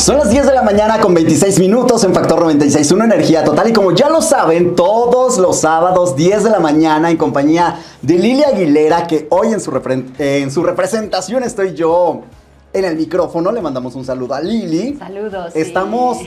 Son las 10 de la mañana con 26 minutos en Factor 96.1 Energía Total. Y como ya lo saben, todos los sábados 10 de la mañana en compañía de Lili Aguilera, que hoy en su representación estoy yo en el micrófono. Le mandamos un saludo a Lili. Saludos. Estamos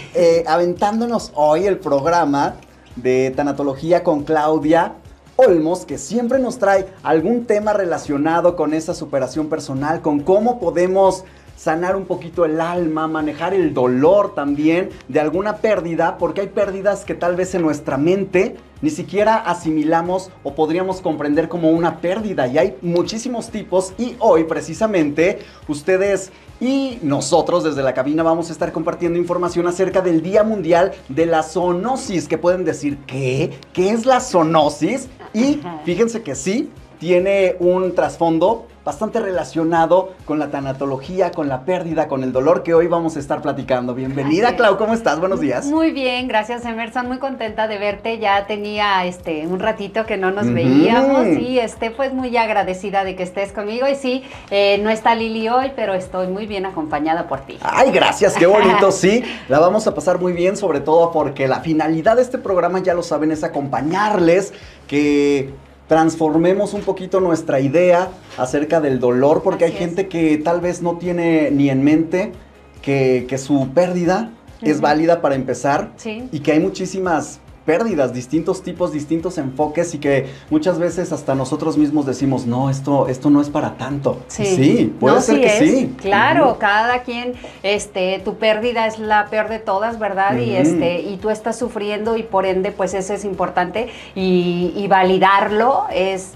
aventándonos hoy el programa de Tanatología con Claudia Olmos, que siempre nos trae algún tema relacionado con esa superación personal, con cómo podemos sanar un poquito el alma, manejar el dolor también de alguna pérdida, porque hay pérdidas que tal vez en nuestra mente ni siquiera asimilamos o podríamos comprender como una pérdida, y hay muchísimos tipos. Y hoy precisamente ustedes y nosotros desde la cabina vamos a estar compartiendo información acerca del Día Mundial de la Zoonosis, que pueden decir, ¿qué? ¿Qué es la zoonosis? Y fíjense que sí, tiene un trasfondo bastante relacionado con la tanatología, con la pérdida, con el dolor, que hoy vamos a estar platicando. Bienvenida, Clau, ¿cómo estás? Buenos días. Muy bien, gracias, Emerson, muy contenta de verte. Ya tenía un ratito que no nos veíamos y pues muy agradecida de que estés conmigo. Y sí, no está Lili hoy, pero estoy muy bien acompañada por ti. Ay, gracias, qué bonito, sí. La vamos a pasar muy bien, sobre todo porque la finalidad de este programa, ya lo saben, es acompañarles, que transformemos un poquito nuestra idea acerca del dolor, porque hay gente que tal vez no tiene ni en mente que su pérdida es válida para empezar, y que hay muchísimas pérdidas, distintos tipos, distintos enfoques, y que muchas veces hasta nosotros mismos decimos, no, esto no es para tanto. Sí, puede ser que sí. Claro, cada quien, tu pérdida es la peor de todas, ¿verdad? Y tú estás sufriendo, y por ende, pues eso es importante, y validarlo es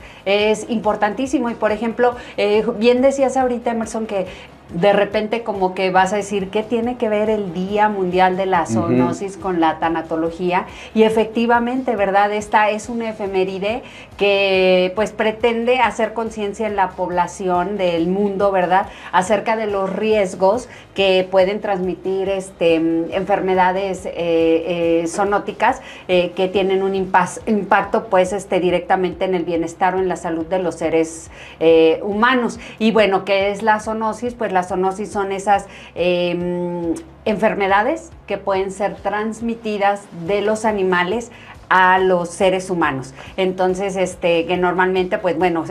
importantísimo. Y por ejemplo, bien decías ahorita, Emerson, que de repente como que vas a decir, ¿qué tiene que ver el Día Mundial de la Zoonosis con la tanatología? Y efectivamente, ¿verdad? Esta es una efeméride que pues pretende hacer conciencia en la población del mundo, ¿verdad? Acerca de los riesgos que pueden transmitir enfermedades zoonóticas que tienen un impacto pues directamente en el bienestar o en la salud de los seres humanos. Y bueno, ¿qué es la zoonosis? Pues la zoonosis son esas enfermedades que pueden ser transmitidas de los animales a los seres humanos. Entonces, que normalmente, pues bueno,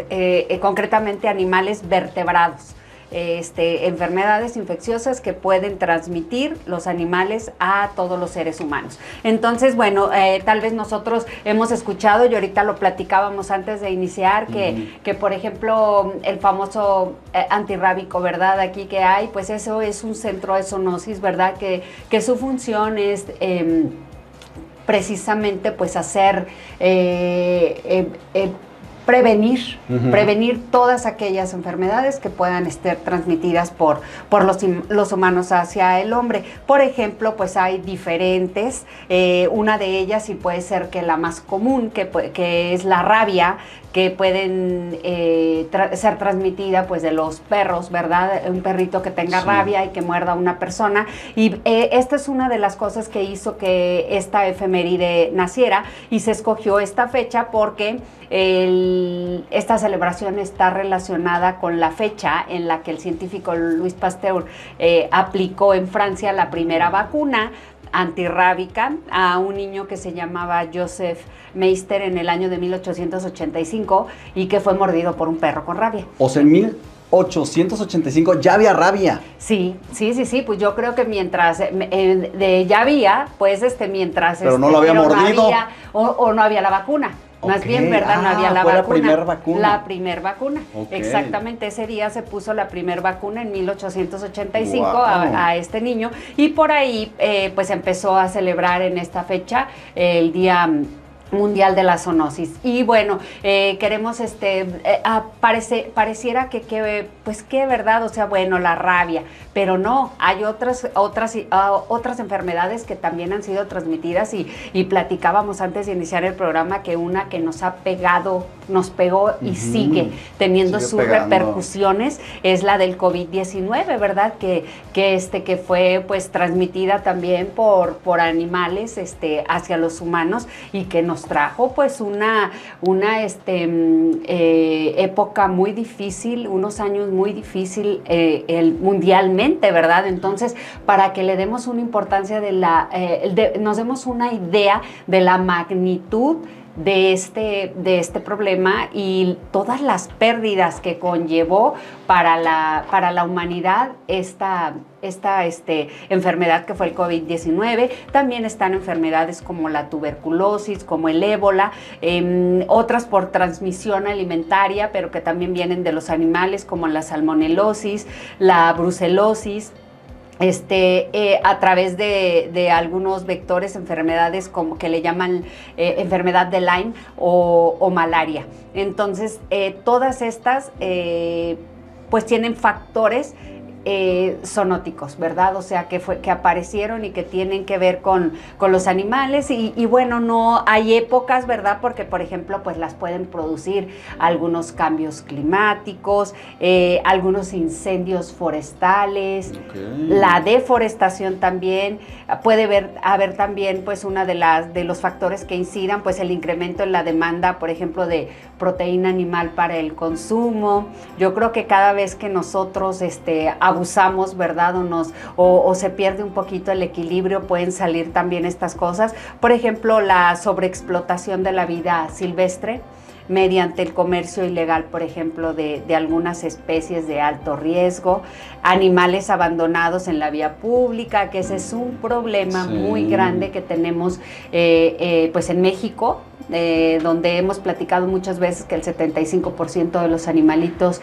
concretamente animales vertebrados. Enfermedades infecciosas que pueden transmitir los animales a todos los seres humanos. Entonces, bueno, tal vez nosotros hemos escuchado, y ahorita lo platicábamos antes de iniciar, que por ejemplo, el famoso antirrábico, ¿verdad? Aquí que hay, pues eso es un centro de zoonosis, ¿verdad? Que su función es precisamente pues hacer prevenir todas aquellas enfermedades que puedan estar transmitidas por los humanos hacia el hombre. Por ejemplo, pues hay diferentes, una de ellas, y puede ser que la más común, que es la rabia, que pueden ser transmitida pues de los perros, ¿verdad? Un perrito que tenga rabia y que muerda a una persona. Y esta es una de las cosas que hizo que esta efeméride naciera, y se escogió esta fecha porque esta celebración está relacionada con la fecha en la que el científico Louis Pasteur aplicó en Francia la primera vacuna antirrábica a un niño que se llamaba Joseph Meister en el año de 1885, y que fue mordido por un perro con rabia. O sea, en 1885 ya había rabia. Sí, pues yo creo que mientras ya había, pues mientras pero no lo había mordido, o no había la vacuna. Más bien, ¿verdad? No había la vacuna. La primer vacuna. La primer vacuna. Exactamente, ese día se puso la primer vacuna en 1885 a este niño, y por ahí pues empezó a celebrar en esta fecha el Día Mundial de la Zoonosis. Y bueno, queremos, pareciera que pues qué verdad, o sea, bueno, la rabia, pero no, hay otras enfermedades que también han sido transmitidas, y platicábamos antes de iniciar el programa que una que nos pegó y sigue teniendo sus repercusiones es la del COVID-19, ¿verdad? Que fue pues transmitida también por animales hacia los humanos, y que nos nos trajo pues una época muy difícil, unos años muy difícil mundialmente, ¿verdad? Entonces, para que le demos una importancia nos demos una idea de la magnitud de este problema y todas las pérdidas que conllevó para la humanidad esta enfermedad que fue el COVID-19. También están enfermedades como la tuberculosis, como el ébola, otras por transmisión alimentaria, pero que también vienen de los animales, como la salmonelosis, la brucelosis, a través de algunos vectores, enfermedades como que le llaman enfermedad de Lyme o malaria. Entonces, todas estas pues tienen factores zoonóticos, ¿verdad? O sea, que aparecieron y que tienen que ver con los animales y bueno, no hay épocas, ¿verdad? Porque, por ejemplo, pues las pueden producir algunos cambios climáticos, algunos incendios forestales, la deforestación también, puede haber también, pues, una de los factores que incidan, pues, el incremento en la demanda, por ejemplo, de proteína animal para el consumo. Yo creo que cada vez que nosotros abusamos, ¿verdad? O se pierde un poquito el equilibrio, pueden salir también estas cosas. Por ejemplo, la sobreexplotación de la vida silvestre mediante el comercio ilegal, por ejemplo, de algunas especies de alto riesgo, animales abandonados en la vía pública, que ese es un problema muy grande que tenemos pues en México, donde hemos platicado muchas veces que el 75% de los animalitos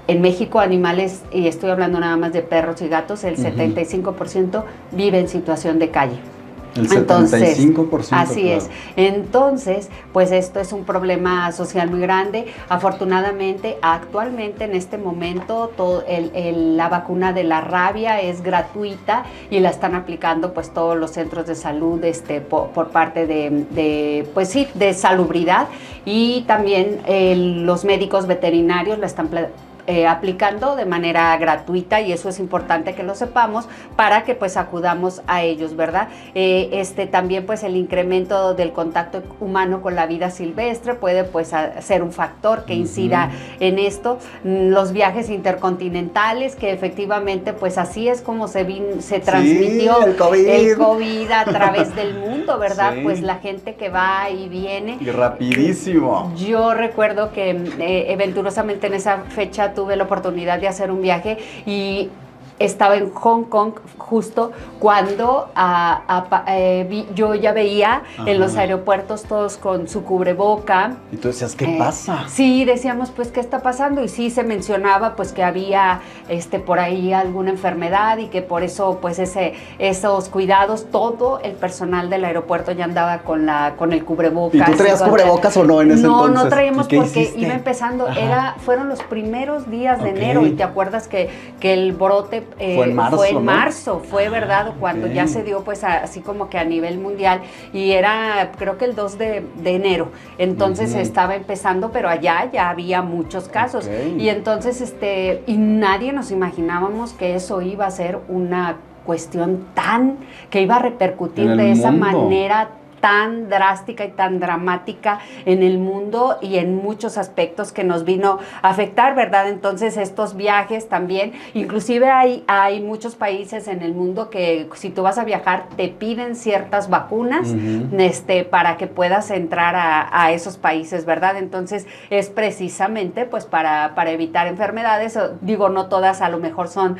en México, animales, y estoy hablando nada más de perros y gatos, el 75% vive en situación de calle. El 75%. Así es. Entonces, pues esto es un problema social muy grande. Afortunadamente, actualmente, en este momento, la vacuna de la rabia es gratuita y la están aplicando pues todos los centros de salud por parte de salubridad, y también los médicos veterinarios la están aplicando de manera gratuita, y eso es importante que lo sepamos para que pues acudamos a ellos, ¿verdad? También pues el incremento del contacto humano con la vida silvestre puede pues ser un factor que incida en esto. Los viajes intercontinentales, que efectivamente pues así es como se transmitió el COVID a través del mundo, ¿verdad? Pues la gente que va y viene. Y rapidísimo. Yo recuerdo que venturosamente en esa fecha tuve la oportunidad de hacer un viaje y estaba en Hong Kong justo cuando yo ya veía en los aeropuertos todos con su cubreboca. Y tú decías, ¿qué pasa? Sí, decíamos, pues, ¿qué está pasando? Y sí se mencionaba, pues, que había por ahí alguna enfermedad y que por eso, pues, esos cuidados, todo el personal del aeropuerto ya andaba con el cubrebocas. ¿Y tú traías cubrebocas o no en ese entonces? No traíamos porque hiciste? Iba empezando, fueron los primeros días de enero, y te acuerdas que el brote fue en marzo, fue verdad, cuando ya se dio pues así como que a nivel mundial, y era creo que el 2 de enero, entonces estaba empezando, pero allá ya había muchos casos, y entonces y nadie nos imaginábamos que eso iba a ser una cuestión que iba a repercutir de esa manera tan drástica y tan dramática en el mundo y en muchos aspectos que nos vino a afectar, ¿verdad? Entonces estos viajes también, inclusive hay muchos países en el mundo que si tú vas a viajar te piden ciertas vacunas para que puedas entrar a esos países, ¿verdad? Entonces es precisamente pues para evitar enfermedades, digo, no todas a lo mejor son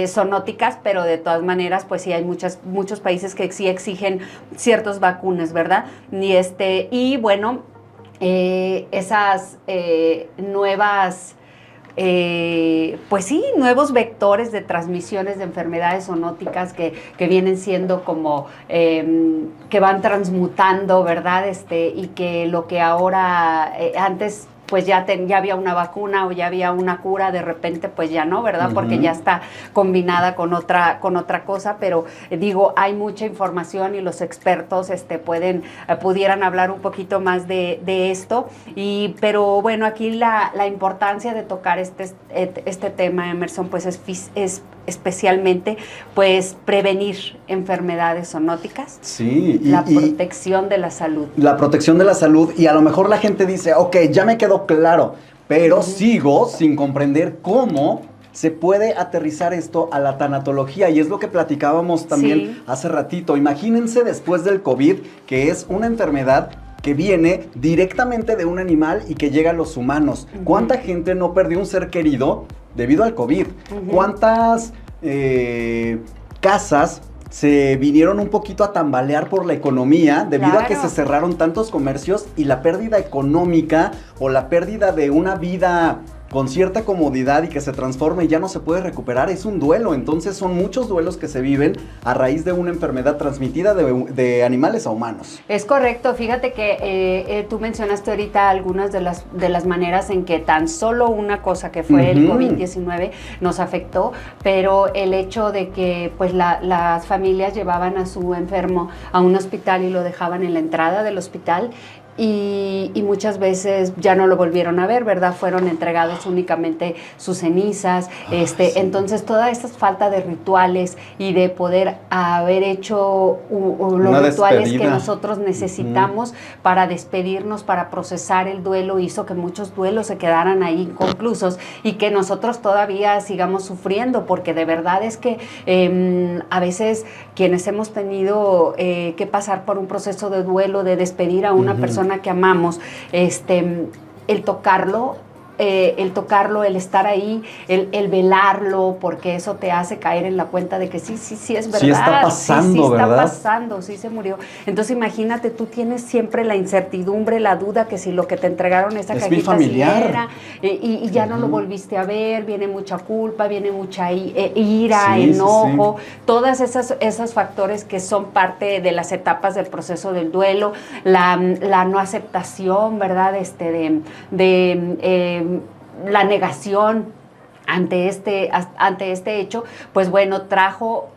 zoonóticas, pero de todas maneras pues sí hay muchos países que sí exigen ciertas vacunas, ¿verdad? Y bueno, esas nuevas, pues sí, nuevos vectores de transmisiones de enfermedades zoonóticas que vienen siendo como, que van transmutando, ¿verdad? Y que lo que ahora, antes pues ya había una vacuna o ya había una cura, de repente pues ya no, ¿verdad? Porque ya está combinada con otra cosa, pero digo, hay mucha información y los expertos pudieran hablar un poquito más de esto, pero bueno, aquí la importancia de tocar este tema, Emerson, pues es especialmente, pues prevenir enfermedades zoonóticas. Sí. La protección de la salud. La protección de la salud, y a lo mejor la gente dice, ok, ya me quedó claro, pero sigo sin comprender cómo se puede aterrizar esto a la tanatología, y es lo que platicábamos también hace ratito. Imagínense después del COVID, que es una enfermedad que viene directamente de un animal y que llega a los humanos. ¿Cuánta gente no perdió un ser querido debido al COVID? ¿Cuántas casas se vinieron un poquito a tambalear por la economía debido a que se cerraron tantos comercios, y la pérdida económica o la pérdida de una vida con cierta comodidad y que se transforma y ya no se puede recuperar, es un duelo? Entonces son muchos duelos que se viven a raíz de una enfermedad transmitida de animales a humanos. Es correcto, fíjate que tú mencionaste ahorita algunas de las maneras en que tan solo una cosa que fue el COVID-19 nos afectó, pero el hecho de que pues las familias llevaban a su enfermo a un hospital y lo dejaban en la entrada del hospital, y muchas veces ya no lo volvieron a ver, ¿verdad? Fueron entregados únicamente sus cenizas. Entonces, toda esta falta de rituales y de poder haber hecho los rituales que nosotros necesitamos para despedirnos, para procesar el duelo, hizo que muchos duelos se quedaran ahí inconclusos y que nosotros todavía sigamos sufriendo, porque de verdad es que a veces quienes hemos tenido que pasar por un proceso de duelo, de despedir a una persona que amamos, el tocarlo, el estar ahí, el velarlo, porque eso te hace caer en la cuenta de que sí es verdad. Sí está pasando, ¿verdad? Está pasando, sí se murió. Entonces imagínate, tú tienes siempre la incertidumbre, la duda que si lo que te entregaron esa cajita sí era, y ya no lo volviste a ver, viene mucha culpa, viene mucha ira, enojo, todas esas factores que son parte de las etapas del proceso del duelo, la no aceptación, ¿verdad? La negación ante este hecho, pues bueno,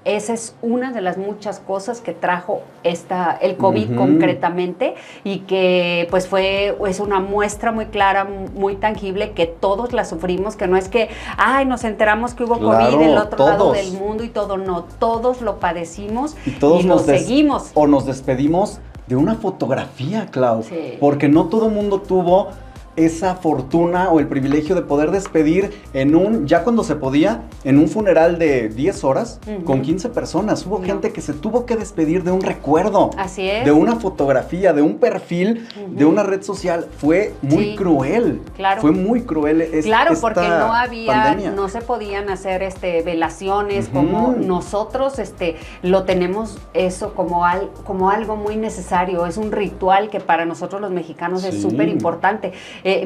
esa es una de las muchas cosas que trajo el COVID concretamente, y que pues es una muestra muy clara, muy tangible, que todos la sufrimos, que no es que, nos enteramos que hubo COVID en el otro lado del mundo y todo, no, todos lo padecimos y todos lo seguimos. O nos despedimos de una fotografía, Clau, porque no todo mundo tuvo esa fortuna o el privilegio de poder despedir ya cuando se podía, en un funeral de 10 horas con 15 personas. Hubo gente que se tuvo que despedir de un recuerdo. Así es. De una fotografía, de un perfil, de una red social. Fue muy cruel. Claro. Fue muy cruel porque pandemia. no se podían hacer velaciones como nosotros lo tenemos eso como algo muy necesario. Es un ritual que para nosotros los mexicanos es súper importante.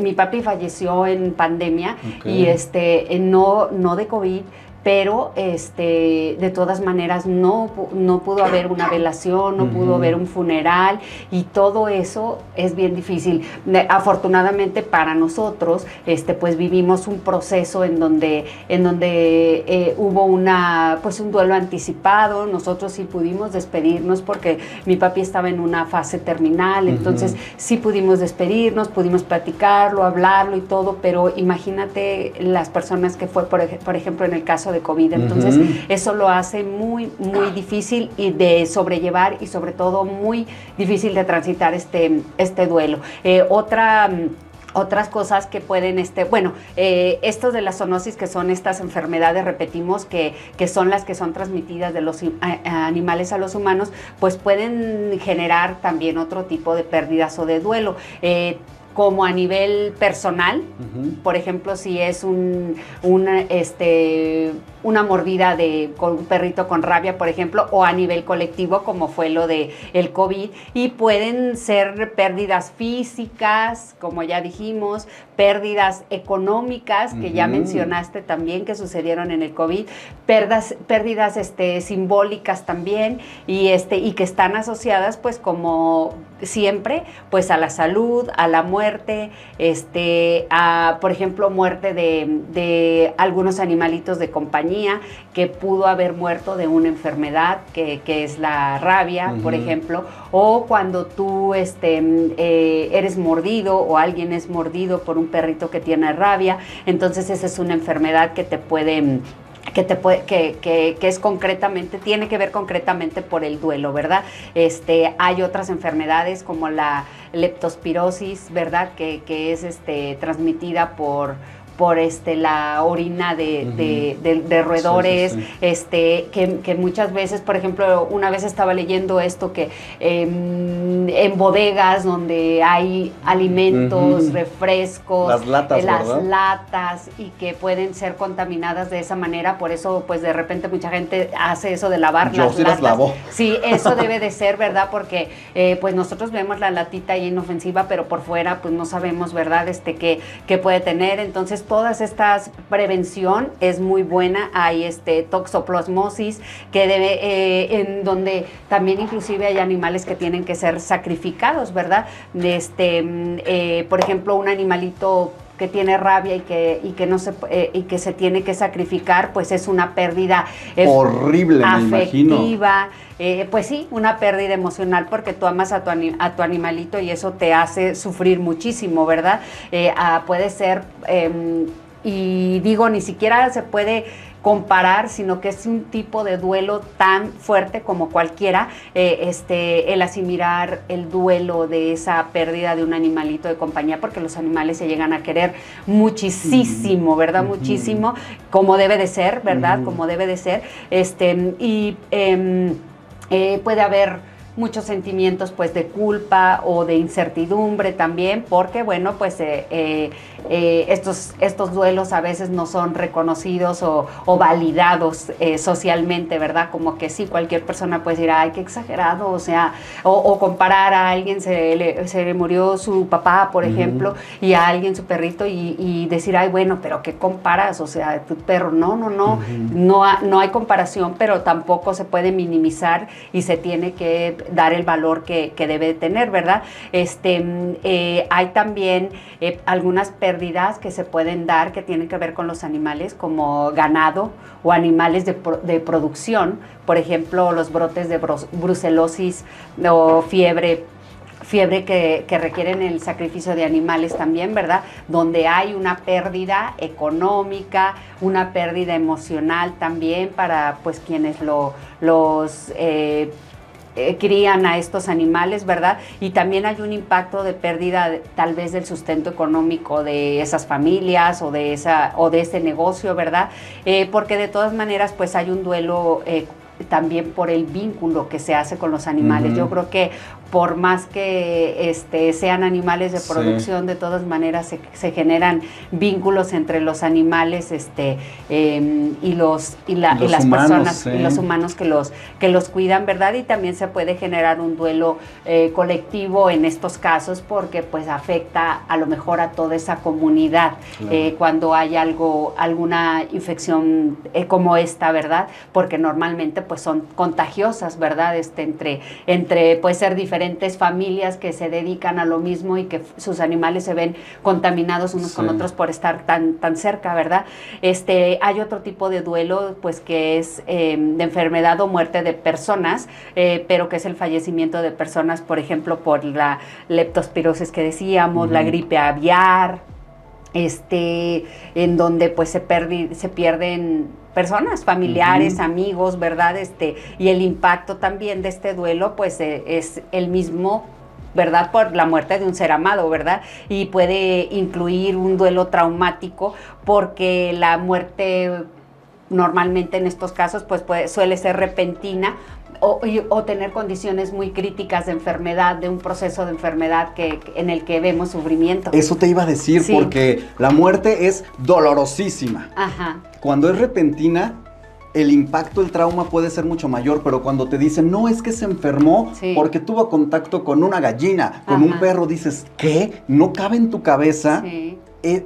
Mi papi falleció en pandemia y no de COVID, pero de todas maneras no pudo haber una velación, no pudo haber un funeral, y todo eso es bien difícil. Afortunadamente para nosotros, pues vivimos un proceso en donde hubo un duelo anticipado. Nosotros sí pudimos despedirnos porque mi papi estaba en una fase terminal, entonces sí pudimos despedirnos, pudimos platicarlo, hablarlo y todo, pero imagínate las personas que fue, por ejemplo, en el caso de COVID. Entonces, eso lo hace muy, muy difícil y de sobrellevar, y sobre todo muy difícil de transitar este duelo. Otras cosas que pueden, estos de la zoonosis, que son estas enfermedades, repetimos, que son las que son transmitidas de los animales a los humanos, pues pueden generar también otro tipo de pérdidas o de duelo. Como a nivel personal, por ejemplo, si es una mordida con un perrito con rabia, por ejemplo, o a nivel colectivo, como fue lo de el COVID, y pueden ser pérdidas físicas, como ya dijimos, pérdidas económicas, que ya mencionaste también, que sucedieron en el COVID, pérdidas simbólicas también, y que están asociadas, pues, como siempre, pues, a la salud, a la muerte, por ejemplo, muerte de algunos animalitos de compañía, que pudo haber muerto de una enfermedad que es la rabia, por ejemplo, o cuando tú eres mordido, o alguien es mordido por un perrito que tiene rabia. Entonces esa es una enfermedad que te puede que es concretamente, tiene que ver concretamente por el duelo, ¿verdad? Hay otras enfermedades como la leptospirosis, ¿verdad? Que es transmitida por la orina de roedores, sí, sí. Que muchas veces, por ejemplo, una vez estaba leyendo esto que en bodegas donde hay alimentos, refrescos, las latas, las ¿verdad? latas, y que pueden ser contaminadas de esa manera, por eso pues de repente mucha gente hace eso de lavar Yo las sí latas. las lavo. Sí, eso debe de ser, ¿verdad? Porque pues nosotros vemos la latita ahí inofensiva, pero por fuera pues no sabemos, ¿verdad? Qué puede tener. Entonces todas estas prevención es muy buena. Hay toxoplasmosis que en donde también inclusive hay animales que tienen que ser sacrificados, ¿verdad? Por ejemplo, un animalito que tiene rabia y que se tiene que sacrificar, pues es una pérdida horrible, afectiva, me imagino. pues sí, una pérdida emocional, porque tú amas a tu animalito y eso te hace sufrir muchísimo, ¿verdad? Puede ser, y digo, ni siquiera se puede comparar, sino que es un tipo de duelo tan fuerte como cualquiera, el asimilar el duelo de esa pérdida de un animalito de compañía, porque los animales se llegan a querer muchísimo, ¿verdad? Muchísimo, como debe de ser, ¿verdad? Como debe de ser, puede haber muchos sentimientos pues de culpa o de incertidumbre también, porque bueno, pues estos duelos a veces no son reconocidos o validados socialmente, ¿verdad? Como que sí, cualquier persona puede decir, ay, qué exagerado, o sea, o comparar a alguien, se le murió su papá, por ejemplo, y a alguien su perrito y decir, ay, bueno, pero ¿qué comparas? O sea, tu perro, no hay comparación, pero tampoco se puede minimizar y se tiene que dar el valor que debe tener, ¿verdad? Hay también algunas pérdidas que se pueden dar que tienen que ver con los animales, como ganado o animales de producción, por ejemplo, los brotes de brucelosis o fiebre que requieren el sacrificio de animales también, ¿verdad? Donde hay una pérdida económica, una pérdida emocional también para pues quienes los crían a estos animales, ¿verdad? Y también hay un impacto de pérdida tal vez del sustento económico de esas familias o de ese negocio, ¿verdad? Porque de todas maneras pues hay un duelo también por el vínculo que se hace con los animales. Yo creo que por más que sean animales de producción, de todas maneras se generan vínculos entre los animales y las humanos, personas y los humanos que los cuidan, ¿verdad? Y también se puede generar un duelo colectivo en estos casos, porque pues afecta a lo mejor a toda esa comunidad, cuando hay alguna infección como esta, ¿verdad? Porque normalmente pues son contagiosas, ¿verdad? Entre puede ser diferentes familias que se dedican a lo mismo y que sus animales se ven contaminados unos con otros por estar tan cerca, ¿verdad? Hay otro tipo de duelo, pues que es de enfermedad o muerte de personas, pero que es el fallecimiento de personas, por ejemplo, por la leptospirosis que decíamos, la gripe aviar, en donde pues se pierden personas, familiares, amigos, ¿verdad? Y el impacto también de este duelo pues es el mismo, ¿verdad? Por la muerte de un ser amado, ¿verdad? Y puede incluir un duelo traumático, porque la muerte normalmente en estos casos pues suele ser repentina, o tener condiciones muy críticas de enfermedad, de un proceso de enfermedad en el que vemos sufrimiento. Eso te iba a decir, porque la muerte es dolorosísima. Ajá. Cuando es repentina, el impacto, el trauma puede ser mucho mayor, pero cuando te dicen, no, es que se enfermó porque tuvo contacto con una gallina, con un perro, dices, ¿qué? ¿No cabe en tu cabeza? Sí.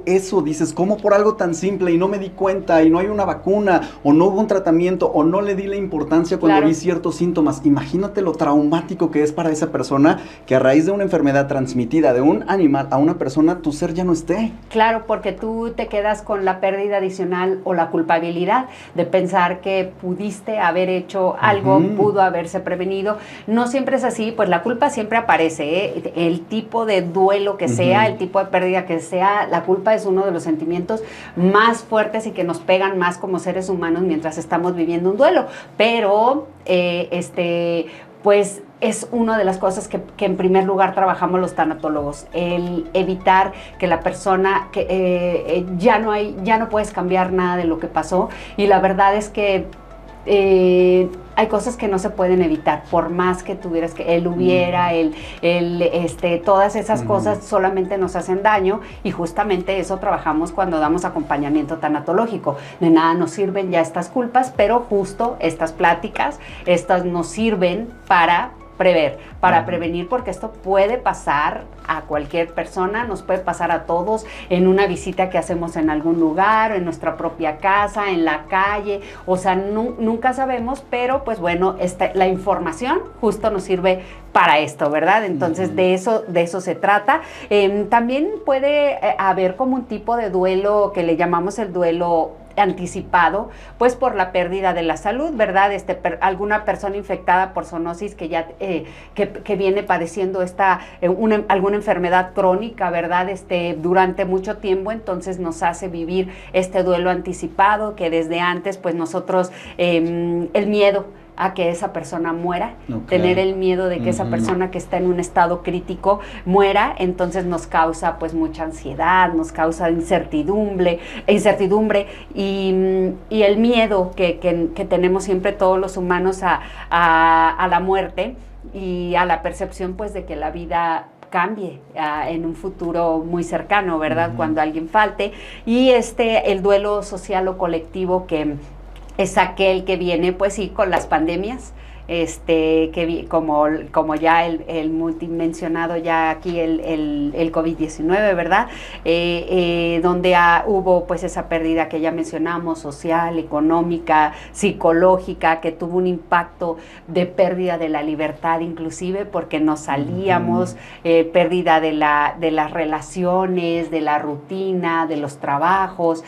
Eso dices, ¿cómo por algo tan simple y no me di cuenta y no hay una vacuna o no hubo un tratamiento o no le di la importancia cuando vi ciertos síntomas? Imagínate lo traumático que es para esa persona que a raíz de una enfermedad transmitida de un animal a una persona, tu ser ya no esté. Claro, porque tú te quedas con la pérdida adicional o la culpabilidad de pensar que pudiste haber hecho algo, pudo haberse prevenido. No siempre es así, pues la culpa siempre aparece, ¿eh? El tipo de duelo que sea, el tipo de pérdida que sea, la La culpa es uno de los sentimientos más fuertes y que nos pegan más como seres humanos mientras estamos viviendo un duelo, pero pues es una de las cosas que en primer lugar trabajamos los tanatólogos, el evitar que la persona, que ya no puedes cambiar nada de lo que pasó, y la verdad es que hay cosas que no se pueden evitar, por más que tuvieras que, todas esas cosas solamente nos hacen daño, y justamente eso trabajamos cuando damos acompañamiento tanatológico. De nada nos sirven ya estas culpas, pero justo estas pláticas, estas nos sirven para prevenir, porque esto puede pasar a cualquier persona, nos puede pasar a todos en una visita que hacemos en algún lugar, en nuestra propia casa, en la calle, o sea, nunca sabemos, pero pues bueno, la información justo nos sirve para esto, ¿verdad? Entonces de eso se trata. También puede haber como un tipo de duelo que le llamamos el duelo anticipado, pues por la pérdida de la salud, ¿verdad? Alguna persona infectada por zoonosis que ya que viene padeciendo alguna enfermedad crónica, ¿verdad? Durante mucho tiempo, entonces nos hace vivir este duelo anticipado, que desde antes, pues nosotros, el miedo a que esa persona muera, tener el miedo de que esa persona que está en un estado crítico muera, entonces nos causa pues mucha ansiedad, nos causa incertidumbre y el miedo que tenemos siempre todos los humanos a la muerte y a la percepción pues de que la vida cambie en un futuro muy cercano, ¿verdad? Cuando alguien falte, y el duelo social o colectivo, que es aquel que viene, pues sí, con las pandemias, como ya el multimensionado ya aquí el COVID-19, ¿verdad? Donde hubo pues esa pérdida que ya mencionamos, social, económica, psicológica, que tuvo un impacto de pérdida de la libertad inclusive, porque no salíamos, pérdida de las relaciones, de la rutina, de los trabajos,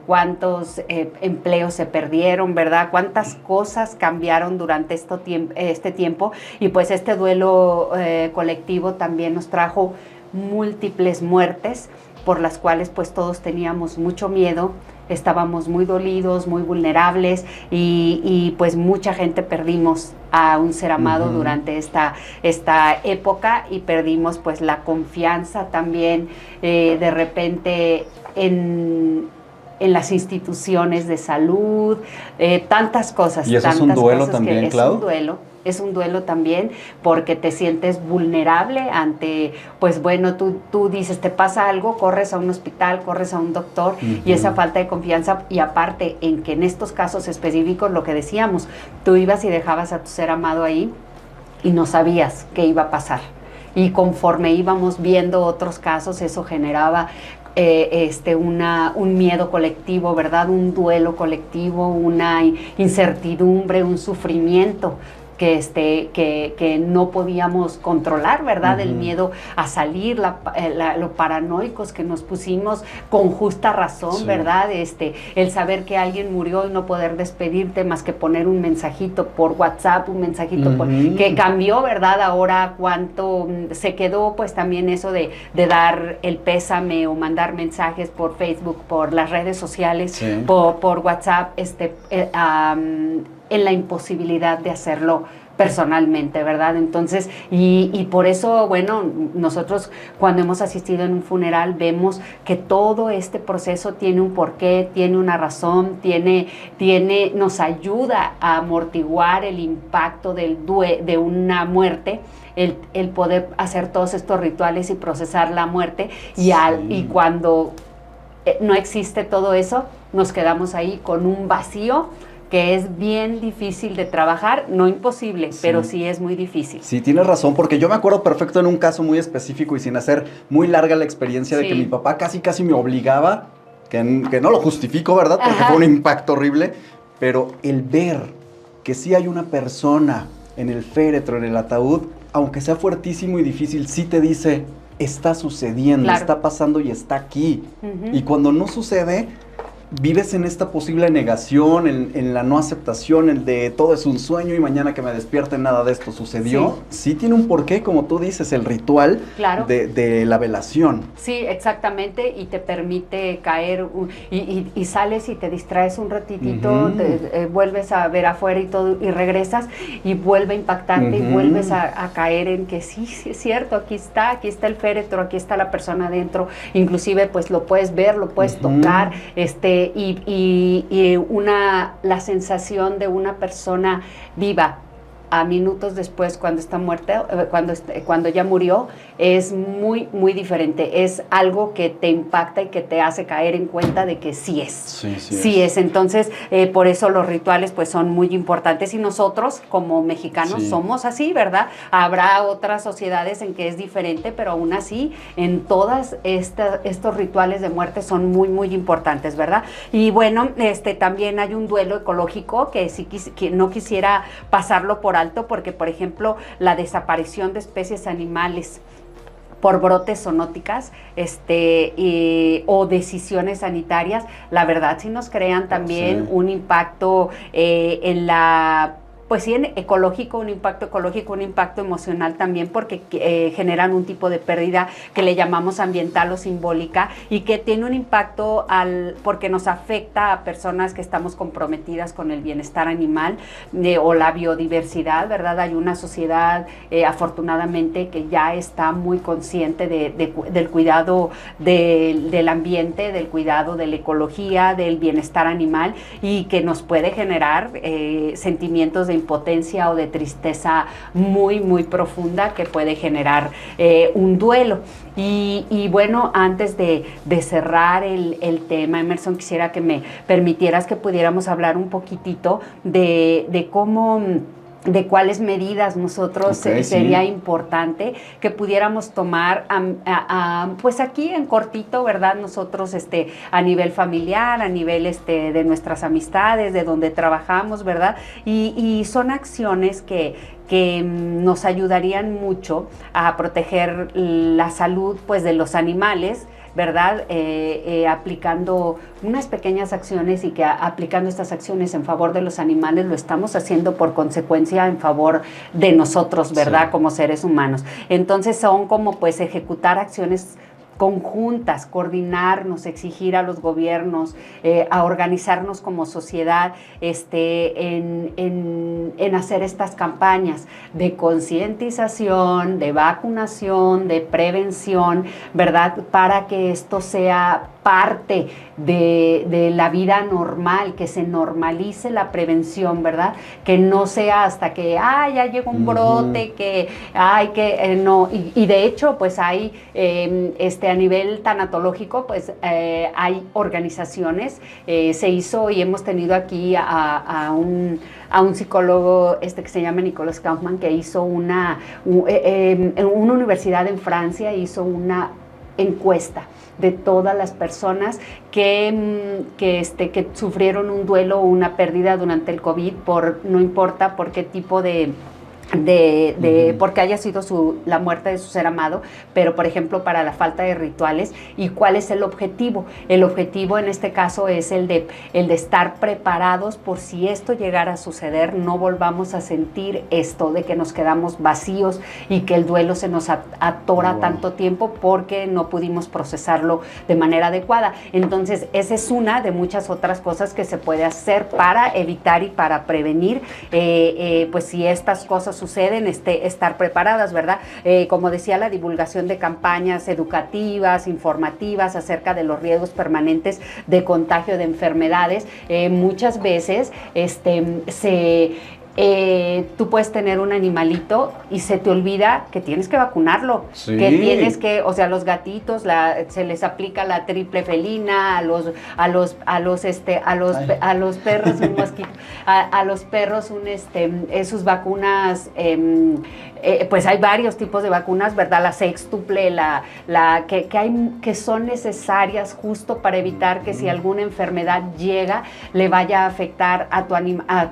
cuántos empleos se perdieron, ¿verdad? Cuántas cosas cambiaron durante este tiempo, y pues este duelo colectivo también nos trajo múltiples muertes, por las cuales pues todos teníamos mucho miedo, estábamos muy dolidos, muy vulnerables, y pues mucha gente perdimos a un ser amado durante esta época, y perdimos pues la confianza también de repente en las instituciones de salud, tantas cosas. ¿Y eso es un duelo también, Clau? Es un duelo también, porque te sientes vulnerable ante, pues bueno, tú dices, te pasa algo, corres a un hospital, corres a un doctor, y esa falta de confianza, y aparte en que en estos casos específicos, lo que decíamos, tú ibas y dejabas a tu ser amado ahí y no sabías qué iba a pasar. Y conforme íbamos viendo otros casos, eso generaba un miedo colectivo, ¿verdad? Un duelo colectivo, una incertidumbre, un sufrimiento que no podíamos controlar, ¿verdad? El miedo a salir, lo paranoicos que nos pusimos con justa razón, ¿verdad? El saber que alguien murió y no poder despedirte más que poner un mensajito por WhatsApp, un mensajito que cambió, ¿verdad? Ahora cuánto se quedó, pues también eso de dar el pésame o mandar mensajes por Facebook, por las redes sociales, por WhatsApp, en la imposibilidad de hacerlo personalmente, ¿verdad? Entonces, y por eso, bueno, nosotros cuando hemos asistido en un funeral vemos que todo este proceso tiene un porqué, tiene una razón, nos ayuda a amortiguar el impacto de una muerte, el poder hacer todos estos rituales y procesar la muerte, y cuando no existe todo eso, nos quedamos ahí con un vacío que es bien difícil de trabajar, no imposible, pero sí es muy difícil. Sí, tienes razón, porque yo me acuerdo perfecto en un caso muy específico y sin hacer muy larga la experiencia de que mi papá casi me obligaba, que no lo justifico, ¿verdad? Porque fue un impacto horrible, pero el ver que sí hay una persona en el féretro, en el ataúd, aunque sea fuertísimo y difícil, sí te dice, está sucediendo, está pasando y está aquí. Y cuando no sucede, vives en esta posible negación, en la no aceptación, el de todo es un sueño y mañana que me despierte nada de esto sucedió. Sí tiene un porqué, como tú dices, el ritual de la velación. Sí, exactamente, y te permite caer y sales y te distraes un ratitito, vuelves a ver afuera y todo, y regresas y vuelve a impactarte y vuelves a caer en que sí es cierto, aquí está el féretro, aquí está la persona adentro, inclusive pues lo puedes ver, lo puedes tocar, la sensación de una persona viva a minutos después cuando está muerta, cuando ya murió, es muy, muy diferente. Es algo que te impacta y que te hace caer en cuenta de que sí es. Sí es. Entonces, por eso los rituales pues son muy importantes y nosotros como mexicanos somos así, ¿verdad? Habrá otras sociedades en que es diferente, pero aún así en todas estos rituales de muerte son muy, muy importantes, ¿verdad? Y bueno, también hay un duelo ecológico que no quisiera pasarlo por alto, porque por ejemplo la desaparición de especies animales por brotes zoonóticas o decisiones sanitarias, la verdad sí nos crean también un impacto en la... Pues sí, ecológico, un impacto emocional también, porque generan un tipo de pérdida que le llamamos ambiental o simbólica y que tiene un impacto porque nos afecta a personas que estamos comprometidas con el bienestar animal o la biodiversidad, ¿verdad? Hay una sociedad, afortunadamente, que ya está muy consciente del cuidado del ambiente, del cuidado de la ecología, del bienestar animal y que nos puede generar sentimientos de impotencia o de tristeza muy, muy profunda que puede generar un duelo. Y bueno, antes de cerrar el tema, Emerson, quisiera que me permitieras que pudiéramos hablar un poquitito de cómo... de cuáles medidas nosotros sería importante que pudiéramos tomar pues aquí en cortito, ¿verdad? Nosotros a nivel familiar, a nivel de nuestras amistades, de donde trabajamos, ¿verdad? Y son acciones que nos ayudarían mucho a proteger la salud pues de los animales, ¿verdad? Aplicando unas pequeñas acciones y que aplicando estas acciones en favor de los animales lo estamos haciendo por consecuencia en favor de nosotros, ¿verdad? Como seres humanos. Entonces son como pues ejecutar acciones conjuntas, coordinarnos, exigir a los gobiernos, a organizarnos como sociedad en hacer estas campañas de concientización, de vacunación, de prevención, ¿verdad? Para que esto sea parte de la vida normal, que se normalice la prevención, ¿verdad? Que no sea hasta que, ya llegó un brote, no, y de hecho, pues hay, a nivel tanatológico, pues hay organizaciones, se hizo y hemos tenido aquí a un psicólogo que se llama Nicolas Kaufmann, que hizo en una universidad en Francia, hizo una encuesta de todas las personas que sufrieron un duelo o una pérdida durante el COVID, no importa por qué tipo porque haya sido la muerte de su ser amado, pero por ejemplo para la falta de rituales. ¿Y cuál es el objetivo? El objetivo en este caso es el de estar preparados por si esto llegara a suceder, no volvamos a sentir esto de que nos quedamos vacíos y que el duelo se nos atora tanto tiempo porque no pudimos procesarlo de manera adecuada. Entonces esa es una de muchas otras cosas que se puede hacer para evitar y para prevenir pues si estas cosas suceden, estar preparadas, ¿verdad? Como decía, la divulgación de campañas educativas, informativas acerca de los riesgos permanentes de contagio de enfermedades. Muchas veces tú puedes tener un animalito y se te olvida que tienes que vacunarlo, que tienes que, o sea, los gatitos se les aplica la triple felina, a los perros un mosquito, a los perros sus vacunas, pues hay varios tipos de vacunas, ¿verdad? La sextuple, que son necesarias justo para evitar que si alguna enfermedad llega le vaya a afectar a tu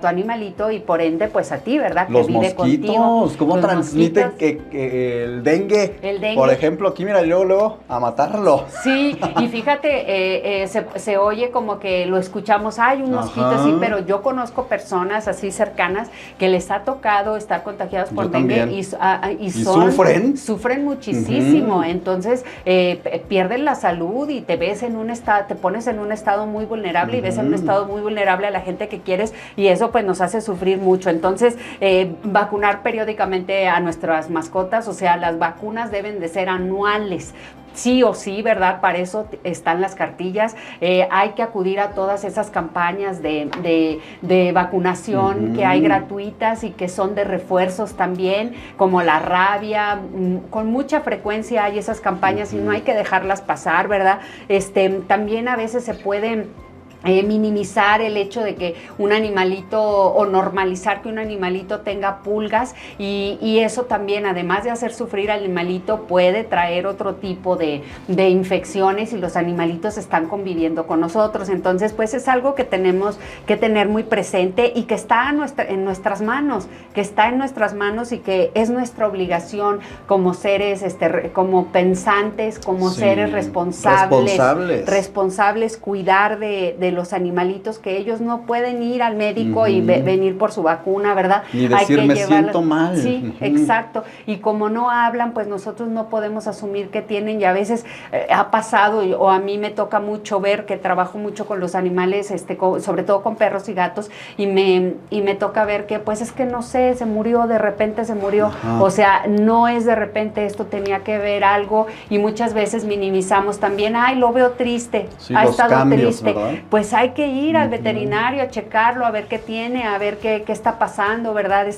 animalito y por ende directamente pues a ti, ¿verdad? Los que vive mosquitos, contigo. ¿cómo Los transmiten mosquitos. que el dengue? El dengue. Por ejemplo, aquí mira, luego a matarlo. Sí, y fíjate, se oye como que lo escuchamos, hay un mosquito Ajá. así, pero yo conozco personas así cercanas que les ha tocado estar contagiados por Yo dengue también. y sufren muchísimo. Ujú. Entonces pierden la salud y te ves en un estado, te pones en un estado muy vulnerable y ves en un estado muy vulnerable a la gente que quieres y eso pues nos hace sufrir mucho. Entonces vacunar periódicamente a nuestras mascotas, o sea, las vacunas deben de ser anuales. Sí o sí, ¿verdad? Para eso están las cartillas. Hay que acudir a todas esas campañas de vacunación que hay gratuitas y que son de refuerzos también, como la rabia. Con mucha frecuencia hay esas campañas y no hay que dejarlas pasar, ¿verdad? También a veces se pueden minimizar el hecho de que un animalito o normalizar que un animalito tenga pulgas y eso también, además de hacer sufrir al animalito, puede traer otro tipo de infecciones y los animalitos están conviviendo con nosotros. Entonces, pues es algo que tenemos que tener muy presente y que está en nuestras manos, y que es nuestra obligación como seres, como pensantes, como seres responsables, cuidar de los animalitos, que ellos no pueden ir al médico y venir por su vacuna, ¿verdad? Ni decir, me siento mal. Sí, exacto. Y como no hablan, pues nosotros no podemos asumir que tienen, y a veces ha pasado, o a mí me toca mucho ver, que trabajo mucho con los animales, sobre todo con perros y gatos, y me toca ver que, pues es que no sé, se murió, de repente se murió. Ajá. O sea, no es de repente, esto tenía que ver algo, y muchas veces minimizamos también, ay, lo veo triste, sí, ha estado cambios, triste. ¿verdad? Pues hay que ir al veterinario a checarlo, a ver qué tiene, a ver qué está pasando, ¿verdad?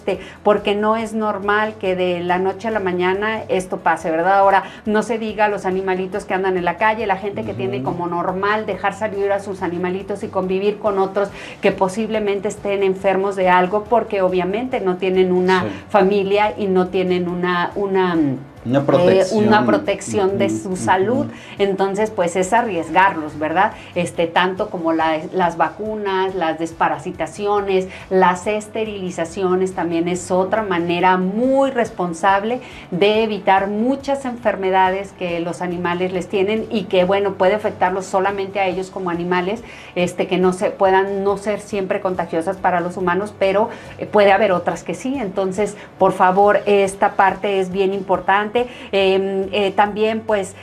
Porque no es normal que de la noche a la mañana esto pase, ¿verdad? Ahora, no se diga a los animalitos que andan en la calle, la gente que tiene como normal dejar salir a sus animalitos y convivir con otros que posiblemente estén enfermos de algo, porque obviamente no tienen una familia y no tienen una protección de su salud. Entonces, pues es arriesgarlos, ¿verdad? Tanto como las vacunas, las desparasitaciones, las esterilizaciones, también es otra manera muy responsable de evitar muchas enfermedades que los animales les tienen y que, bueno, puede afectarlos solamente a ellos como animales, que no se puedan no ser siempre contagiosas para los humanos, pero puede haber otras que sí. Entonces, por favor, esta parte es bien importante. También pues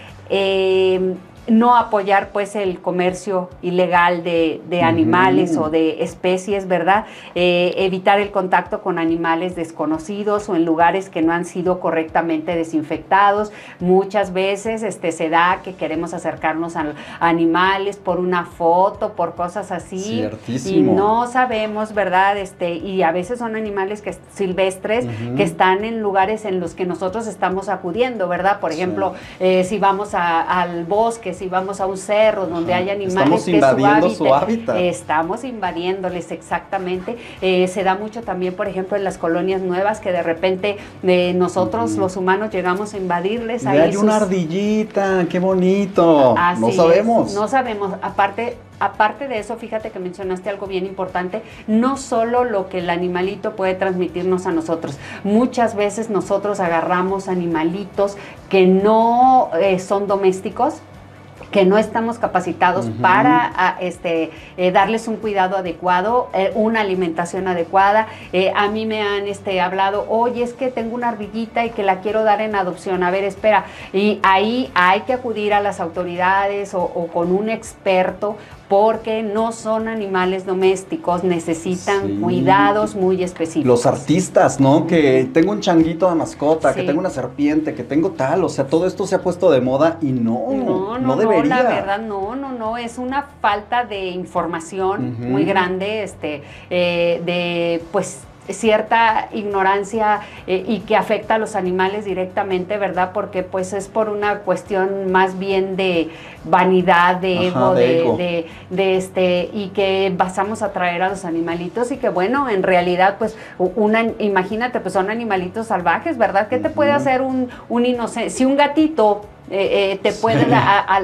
no apoyar pues el comercio ilegal de animales o de especies, ¿verdad? Evitar el contacto con animales desconocidos o en lugares que no han sido correctamente desinfectados. Muchas veces se da que queremos acercarnos a animales por una foto, por cosas así. Ciertísimo. Y no sabemos, ¿verdad? Y a veces son animales silvestres que están en lugares en los que nosotros estamos acudiendo, ¿verdad? Por ejemplo, si vamos al bosque, si vamos a un cerro donde hay animales, estamos invadiendo su hábitat. Estamos invadiéndoles, exactamente. Se da mucho también, por ejemplo, en las colonias nuevas, que de repente nosotros, los humanos, llegamos a invadirles. Hay una ardillita, qué bonito. Así no sabemos. No sabemos. Aparte de eso, fíjate que mencionaste algo bien importante, no solo lo que el animalito puede transmitirnos a nosotros. Muchas veces nosotros agarramos animalitos que no son domésticos, que no estamos capacitados para darles un cuidado adecuado, una alimentación adecuada. A mí me han hablado, oye, es que tengo una ardillita y que la quiero dar en adopción. A ver, espera. Y ahí hay que acudir a las autoridades o con un experto, porque no son animales domésticos, necesitan cuidados muy específicos. Los artistas, ¿no? Que tengo un changuito de mascota, que tengo una serpiente, que tengo tal, o sea, todo esto se ha puesto de moda y no debería. No, la verdad, no, es una falta de información muy grande, pues cierta ignorancia y que afecta a los animales directamente, ¿verdad? Porque pues es por una cuestión más bien de vanidad, de ego, y que pasamos a traer a los animalitos y que bueno, en realidad pues imagínate, pues son animalitos salvajes, ¿verdad? ¿Qué te puede hacer un inocente? Si un gatito te puede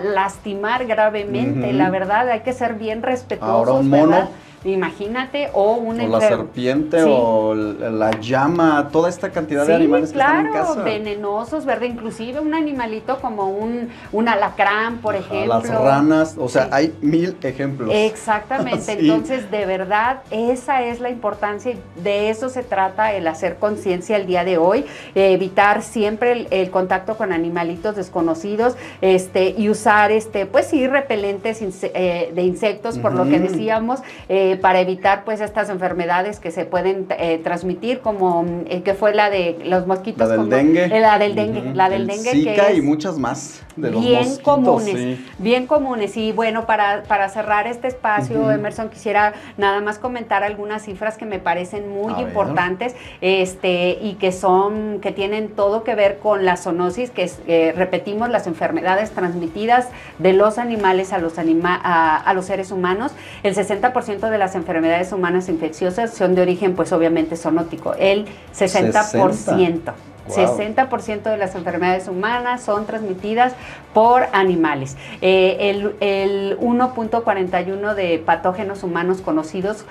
lastimar gravemente, la verdad, hay que ser bien respetuosos. Ahora un mono, ¿verdad? imagínate, o un o la serpiente, sí. o la llama, toda esta cantidad de animales que están en casa. Venenosos, ¿verdad? Inclusive un animalito como un alacrán, por ejemplo. Las ranas, o sea, hay 1000 ejemplos. Exactamente, Sí. Entonces de verdad esa es la importancia y de eso se trata el hacer conciencia el día de hoy, evitar siempre el contacto con animalitos desconocidos, y usar pues sí, repelentes de insectos, por lo que decíamos, para evitar pues estas enfermedades que se pueden transmitir, como que fue la de los mosquitos. La del dengue. La del dengue, la del dengue, Zika que es y muchas más de los bien mosquitos, comunes, sí. bien comunes. Y bueno, para cerrar este espacio, Emerson, quisiera nada más comentar algunas cifras que me parecen muy importantes, y que tienen todo que ver con la zoonosis, que es, repetimos, las enfermedades transmitidas de los animales a los seres humanos. El 60% de las enfermedades humanas infecciosas son de origen, pues obviamente, zoonótico. El 60%. Wow. 60% de las enfermedades humanas son transmitidas por animales. El 1.41 de patógenos humanos conocidos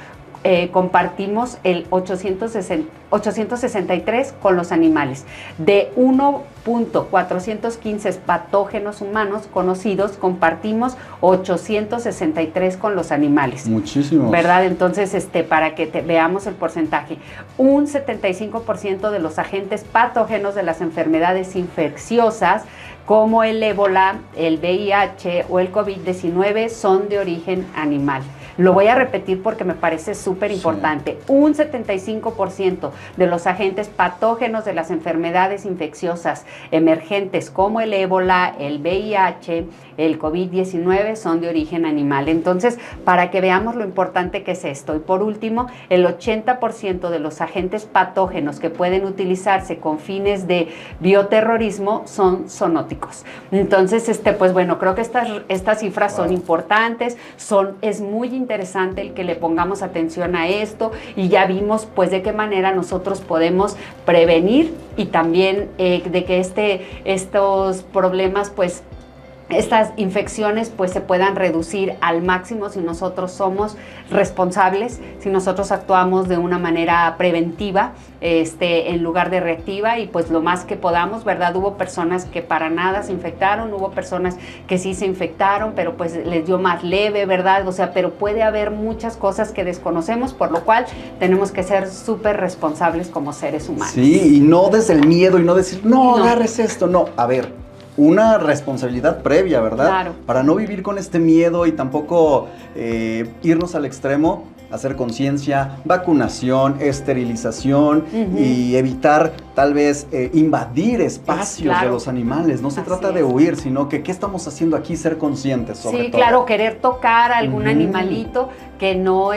compartimos el 863 con los animales. De 1.415 patógenos humanos conocidos, compartimos 863 con los animales. Muchísimos. ¿Verdad? Entonces, para que veamos el porcentaje. Un 75% de los agentes patógenos de las enfermedades infecciosas, como el ébola, el VIH o el COVID-19, son de origen animal. Lo voy a repetir porque me parece súper importante. Sí. Un 75% de los agentes patógenos de las enfermedades infecciosas emergentes, como el ébola, el VIH, el COVID-19, son de origen animal. Entonces, para que veamos lo importante que es esto. Y por último, el 80% de los agentes patógenos que pueden utilizarse con fines de bioterrorismo son zoonóticos. Entonces, pues bueno, creo que estas cifras son importantes, es muy interesante el que le pongamos atención a esto, y ya vimos pues de qué manera nosotros podemos prevenir, y también de que estos problemas, pues estas infecciones pues se puedan reducir al máximo si nosotros somos responsables, si nosotros actuamos de una manera preventiva en lugar de reactiva, y pues lo más que podamos, ¿verdad? Hubo personas que para nada se infectaron, hubo personas que sí se infectaron, pero pues les dio más leve, ¿verdad? O sea, pero puede haber muchas cosas que desconocemos, por lo cual tenemos que ser súper responsables como seres humanos. Sí, y no desde el miedo y no decir, no agarres esto, no, a ver, una responsabilidad previa, ¿verdad? Claro. Para no vivir con este miedo y tampoco irnos al extremo, hacer conciencia, vacunación, esterilización y evitar tal vez invadir espacios de los animales. No se trata de huir, sino que qué estamos haciendo aquí, ser conscientes sobre todo. Sí, claro, querer tocar a algún animalito que no,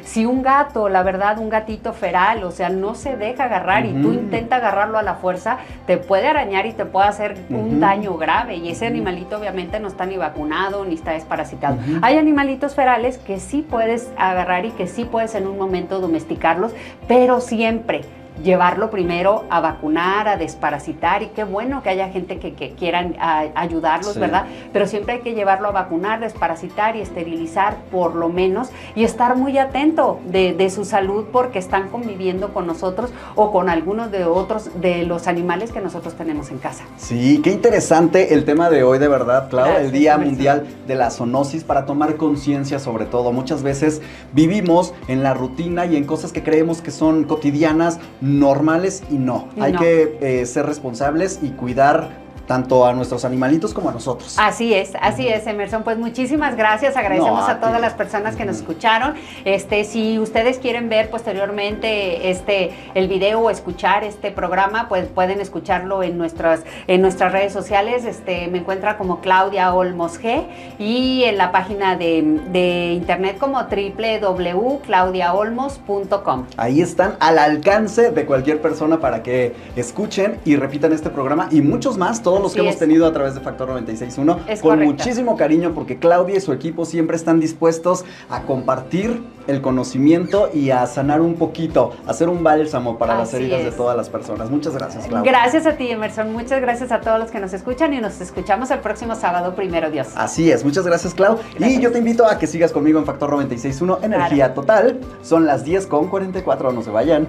si un gato, la verdad, un gatito feral, o sea, no se deja agarrar y tú intenta agarrarlo a la fuerza, te puede arañar y te puede hacer un daño grave, y ese animalito obviamente no está ni vacunado ni está desparasitado. Hay animalitos ferales que sí puedes agarrar y que sí puedes en un momento domesticarlos, pero siempre llevarlo primero a vacunar, a desparasitar, y qué bueno que haya gente que quieran ayudarlos, ¿verdad? Pero siempre hay que llevarlo a vacunar, desparasitar y esterilizar por lo menos, y estar muy atento de su salud, porque están conviviendo con nosotros o con algunos de los animales que nosotros tenemos en casa. Sí, qué interesante el tema de hoy, de verdad, Clau. Gracias, el Día Mundial de la Zoonosis, para tomar conciencia sobre todo. Muchas veces vivimos en la rutina y en cosas que creemos que son cotidianas, normales, y no. Hay que ser responsables y cuidar tanto a nuestros animalitos como a nosotros. Así es, Emerson. Pues muchísimas gracias, agradecemos a todas las personas que nos escucharon. Si ustedes quieren ver posteriormente el video o escuchar este programa, pues pueden escucharlo en nuestras redes sociales. Me encuentra como Claudia Olmos G, y en la página de internet como www.claudiaolmos.com. Ahí están al alcance de cualquier persona para que escuchen y repitan este programa y muchos más todos todos los que Así hemos es. tenido a través de Factor 96.1, Es con correcto. muchísimo cariño, porque Claudia y su equipo siempre están dispuestos a compartir el conocimiento y a sanar un poquito, a hacer un bálsamo para las Así heridas de es. todas las personas. Muchas gracias, Claudia. Gracias a ti, Emerson. Muchas gracias a todos los que nos escuchan y nos escuchamos el próximo sábado, primero Dios. Así es, muchas gracias, Clau. Gracias. Y yo te invito a que sigas conmigo en Factor 96.1, Energía Total. Son las 10:44, no se vayan.